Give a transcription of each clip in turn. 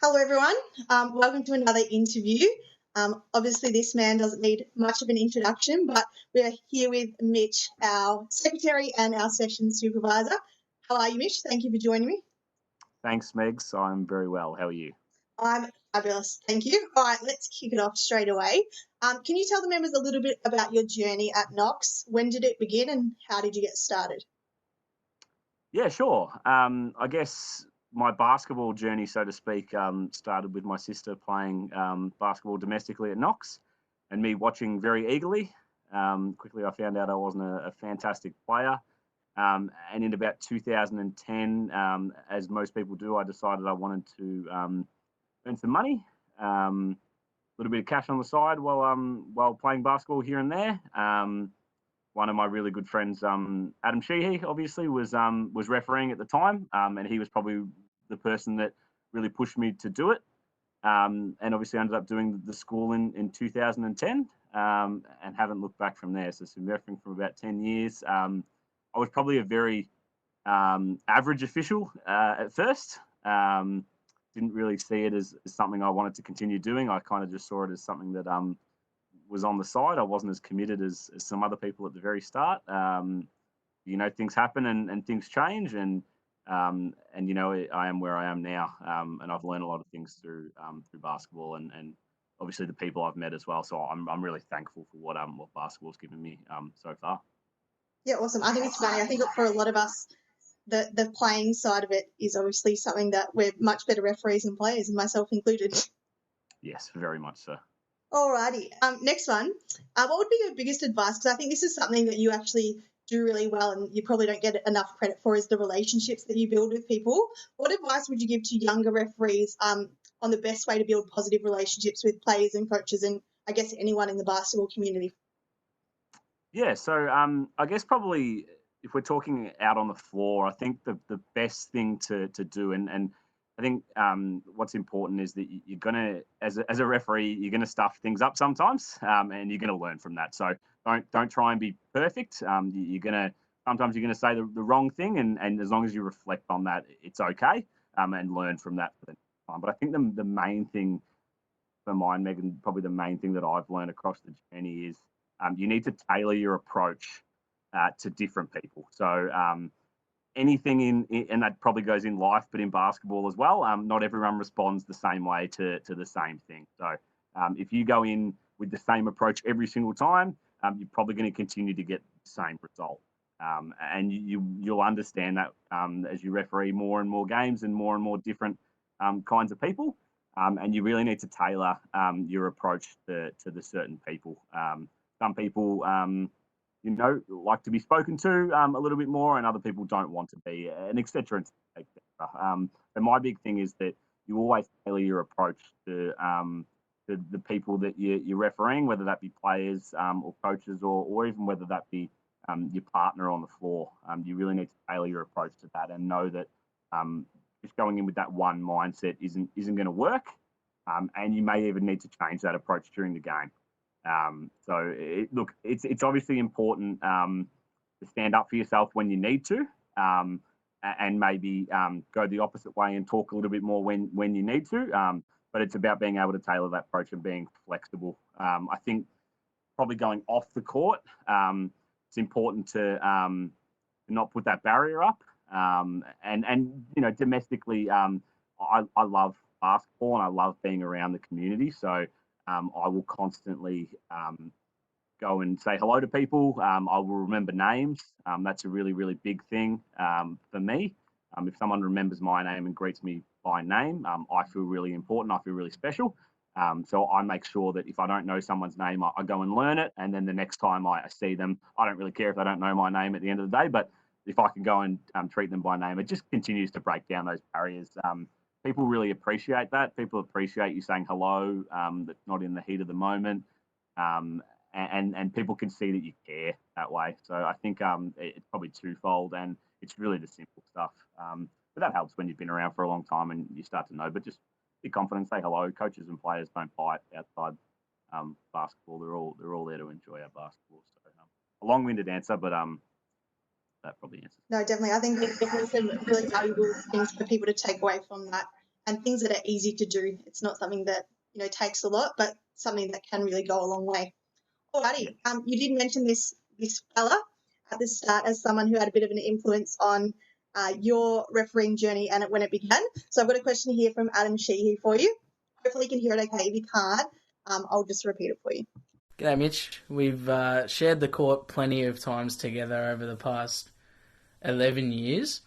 Hello, everyone. Welcome to another interview. Obviously, this man doesn't need much of an introduction, but we're here with Mitch, our secretary and our session supervisor. How are you, Mitch? Thank you for joining me. Thanks, Megs. I'm very well. How are you? I'm fabulous. Thank you. All right, let's kick it off straight away. Can you tell the members a little bit about your journey at Knox? When did it begin and how did you get started? Yeah, sure. I guess my basketball journey, so to speak, started with my sister playing basketball domestically at Knox and me watching very eagerly. Quickly, I found out I wasn't a fantastic player. And in about 2010, as most people do, I decided I wanted to earn some money, a little bit of cash on the side while playing basketball here and there. One of my really good friends, Adam Sheehy, obviously was refereeing at the time, and he was probably the person that really pushed me to do it. And obviously ended up doing the school in 2010, and haven't looked back from there. So been refereeing for about 10 years. I was probably a very average official at first. Didn't really see it as something I wanted to continue doing. I kind of just saw it as something that was on the side. I wasn't as committed as some other people at the very start. Things happen and things change, and I am where I am now, and I've learned a lot of things through basketball and obviously the people I've met as well. So I'm really thankful for what basketball's given me so far. Yeah, awesome. I think it's funny. I think for a lot of us, the playing side of it is obviously something that we're much better referees and players, and myself included. Yes, very much so. Alrighty. Next one. What would be your biggest advice? Because I think this is something that you actually do really well and you probably don't get enough credit for, is the relationships that you build with people. What advice would you give to younger referees on the best way to build positive relationships with players and coaches and I guess anyone in the basketball community? Yeah, so I guess probably if we're talking out on the floor, I think the best thing to do, and I think what's important is that you're gonna, as a referee, you're gonna stuff things up sometimes, and you're gonna learn from that. So don't try and be perfect. Sometimes you're gonna say the wrong thing, and as long as you reflect on that, it's okay, and learn from that for the next time. But I think the main thing for mine, Megan, probably the main thing that I've learned across the journey is you need to tailor your approach to different people. So anything and that probably goes in life, but in basketball as well, not everyone responds the same way to the same thing. So if you go in with the same approach every single time, you're probably going to continue to get the same result. And you'll understand that as you referee more and more games and more different kinds of people. And you really need to tailor your approach to the certain people. Some people, like to be spoken to a little bit more, and other people don't want to be, and et cetera, et cetera. And my big thing is that you always tailor your approach to the people that you're refereeing, whether that be players or coaches, or even whether that be your partner on the floor. You really need to tailor your approach to that and know that just going in with that one mindset isn't going to work, and you may even need to change that approach during the game. It's obviously important to stand up for yourself when you need to, and maybe go the opposite way and talk a little bit more when you need to. But it's about being able to tailor that approach and being flexible. I think probably going off the court, it's important to not put that barrier up. And domestically, I love basketball and I love being around the community. So I will constantly go and say hello to people. I will remember names. That's a really, really big thing for me. If someone remembers my name and greets me by name, I feel really important. I feel really special. So I make sure that if I don't know someone's name, I go and learn it. And then the next time I see them, I don't really care if they don't know my name at the end of the day. But if I can go and treat them by name, it just continues to break down those barriers. People really appreciate that. People appreciate you saying hello, that's not in the heat of the moment. And people can see that you care that way. So I think it's probably twofold, and it's really the simple stuff. But that helps when you've been around for a long time and you start to know. But just be confident, say hello. Coaches and players don't fight outside basketball. They're all there to enjoy our basketball. So a long-winded answer, but that probably answers. No, definitely. I think there's definitely some really valuable things for people to take away from that. and things that are easy to do. It's not something that, takes a lot, but something that can really go a long way. Alrighty, you did mention this fella at the start as someone who had a bit of an influence on your refereeing journey and when it began. So I've got a question here from Adam Sheehy for you. Hopefully you can hear it okay. If you can't, I'll just repeat it for you. G'day, Mitch. We've shared the court plenty of times together over the past 11 years.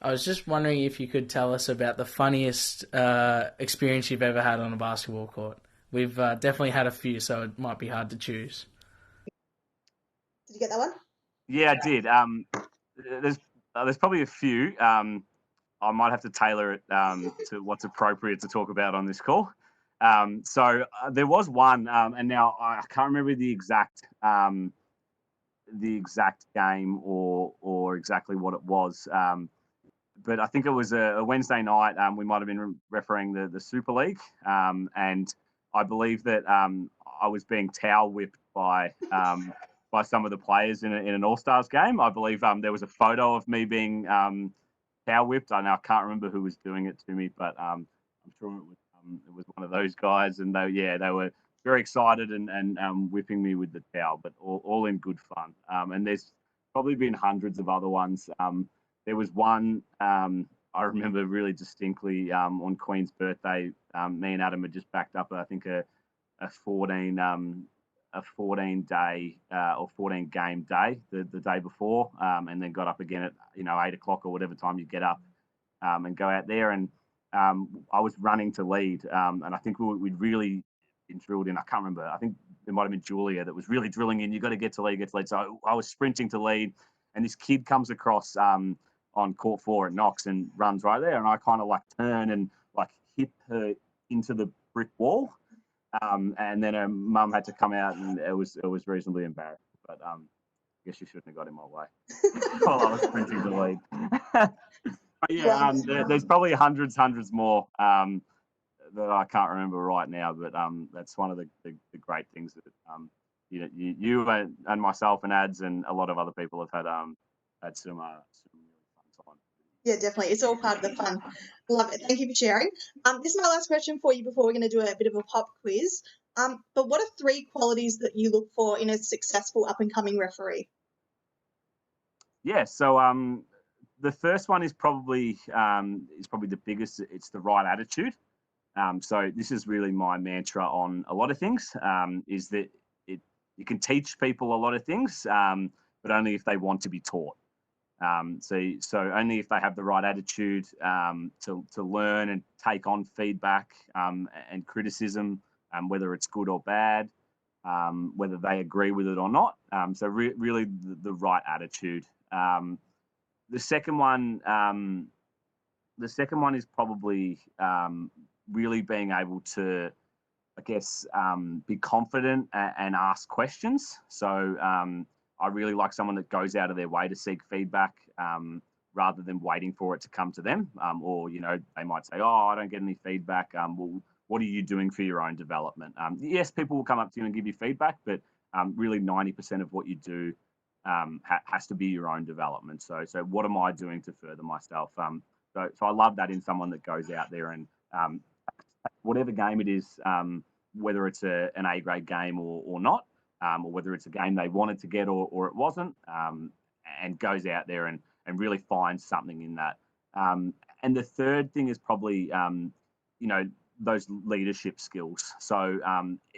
I was just wondering if you could tell us about the funniest experience you've ever had on a basketball court. We've definitely had a few, so it might be hard to choose. Did you get that one? Yeah, I did. There's probably a few. I might have to tailor it to what's appropriate to talk about on this call. So there was one, and now I can't remember the exact game or exactly what it was. But I think it was a Wednesday night. We might have been refereeing the Super League, and I believe that I was being towel whipped by some of the players in an All Stars game. I believe there was a photo of me being towel whipped. I can't remember who was doing it to me, but I'm sure it was one of those guys. And they were very excited and whipping me with the towel, but all in good fun. And there's probably been hundreds of other ones. There was one I remember really distinctly on Queen's birthday. Me and Adam had just backed up, I think, a 14 day or 14 game day the day before, and then got up again at 8 o'clock or whatever time you get up and go out there. And I was running to lead, and I think we'd really been drilled in. I can't remember. I think it might have been Julia that was really drilling in. You got to get to lead, So I was sprinting to lead, and this kid comes across on court 4 at Knox and runs right there, and I kind of turn and hit her into the brick wall. And then her mum had to come out, and it was reasonably embarrassing. But I guess she shouldn't have got in my way while I was sprinting to lead. But yeah, there's probably hundreds more that I can't remember right now. But that's one of the great things that you and myself and Ads and a lot of other people have had some really fun time. Yeah, definitely. It's all part of the fun. Love it. Thank you for sharing. This is my last question for you before we're going to do a bit of a pop quiz. But what are 3 qualities that you look for in a successful up-and-coming referee? Yeah, so the first one is probably the biggest. It's the right attitude. So this is really my mantra on a lot of things. Is that you can teach people a lot of things, but only if they want to be taught. So only if they have the right attitude to learn and take on feedback and criticism, whether it's good or bad, whether they agree with it or not. So really the right attitude. The second one is probably really being able to, I guess, be confident and ask questions. So I really like someone that goes out of their way to seek feedback rather than waiting for it to come to them. Or, they might say, oh, I don't get any feedback. Well, what are you doing for your own development? Yes, people will come up to you and give you feedback, but really 90% of what you do has to be your own development. So what am I doing to further myself? So I love that in someone that goes out there and whatever game it is, whether it's an A-grade game or not, or whether it's a game they wanted to get or it wasn't, and goes out there and really finds something in that. And the third thing is probably, those leadership skills. So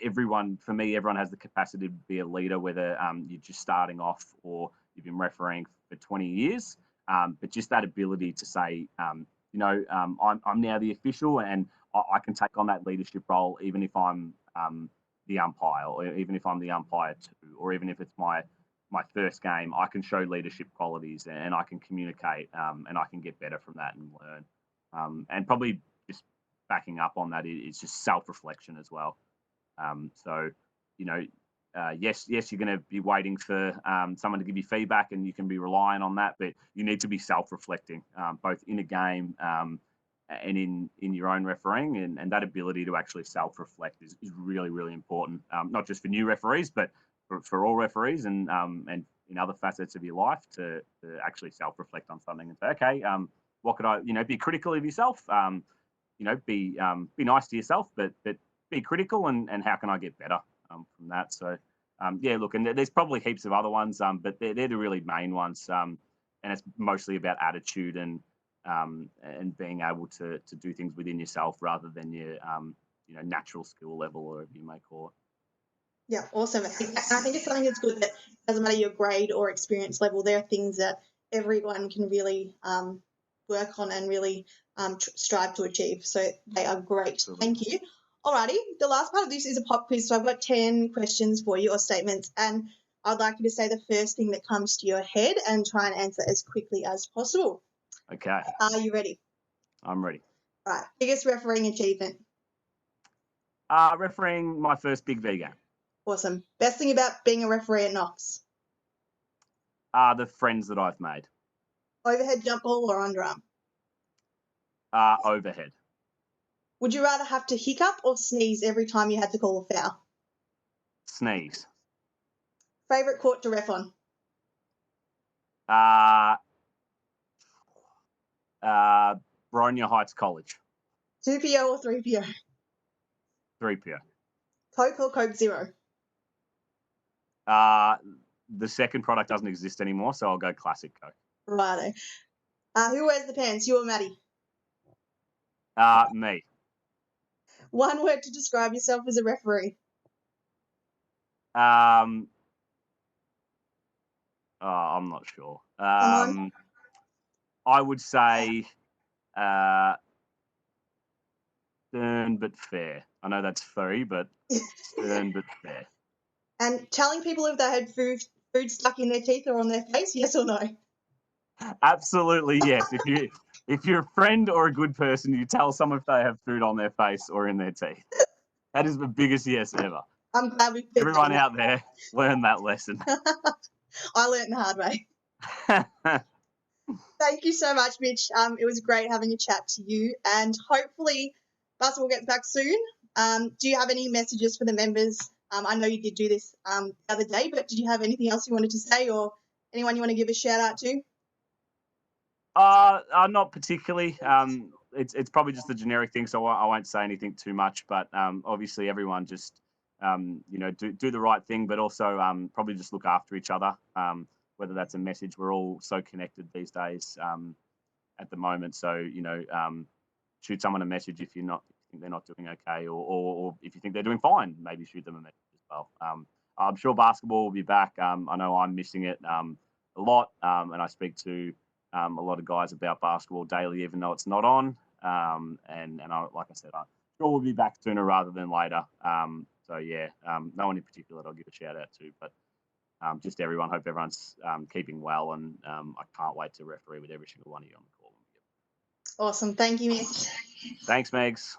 everyone has the capacity to be a leader, whether you're just starting off or you've been refereeing for 20 years. But just that ability to say, I'm now the official and I can take on that leadership role, even if I'm the umpire, or even if I'm the umpire too, or even if it's my first game, I can show leadership qualities and I can communicate and I can get better from that and learn. And probably just backing up on that is just self-reflection as well. Yes, you're going to be waiting for someone to give you feedback and you can be relying on that, but you need to be self-reflecting, both in a game and in your own refereeing, and that ability to actually self-reflect is really, really important, not just for new referees, but for all referees and in other facets of your life to actually self-reflect on something and say, okay, what could I, be critical of yourself, be nice to yourself, but be critical and how can I get better from that. So look, and there's probably heaps of other ones, but they're the really main ones, and it's mostly about attitude and being able to do things within yourself rather than your natural skill level, or whatever you may call it. Yeah, awesome. I think it's something that's good that doesn't matter your grade or experience level. There are things that everyone can really work on and really strive to achieve. So they are great. Absolutely. Thank you. Alrighty, the last part of this is a pop quiz. So I've got 10 questions for you or statements, and I'd like you to say the first thing that comes to your head and try and answer as quickly as possible. Okay. Are you ready? I'm ready. All right. Biggest refereeing achievement? Refereeing my first big V game. Awesome. Best thing about being a referee at Knox? The friends that I've made. Overhead jump ball or underarm? Overhead. Would you rather have to hiccup or sneeze every time you had to call a foul? Sneeze. Favourite court to ref on? Bronya Heights College. 2PO or 3PO? 3PO. Coke or Coke Zero? The second product doesn't exist anymore, so I'll go classic Coke. Righto. Who wears the pants, you or Maddie? Me. One word to describe yourself as a referee? I'm not sure. Come on. I would say stern but fair. I know that's furry, but stern but fair. And telling people if they had food stuck in their teeth or on their face, yes or no? Absolutely, yes. If you're a friend or a good person, you tell someone if they have food on their face or in their teeth. That is the biggest yes ever. I'm glad we Everyone out there, learn that lesson. I learned the hard way. Thank you so much, Mitch. It was great having a chat to you, and hopefully basketball gets back soon. Do you have any messages for the members? I know you did do this the other day, but did you have anything else you wanted to say, or anyone you want to give a shout out to? Not particularly. It's probably just a generic thing, so I won't say anything too much. But obviously, everyone just do the right thing, but also probably just look after each other. Whether that's a message, we're all so connected these days at the moment. So shoot someone a message if think they're not doing okay, or if you think they're doing fine, maybe shoot them a message as well. I'm sure basketball will be back. I know I'm missing it a lot, and I speak to a lot of guys about basketball daily, even though it's not on. And like I said, I'm sure we'll be back sooner rather than later. No one in particular that I'll give a shout out to, but just everyone. Hope everyone's keeping well, and I can't wait to referee with every single one of you on the call. Awesome. Thank you, Mitch. Thanks, Megs.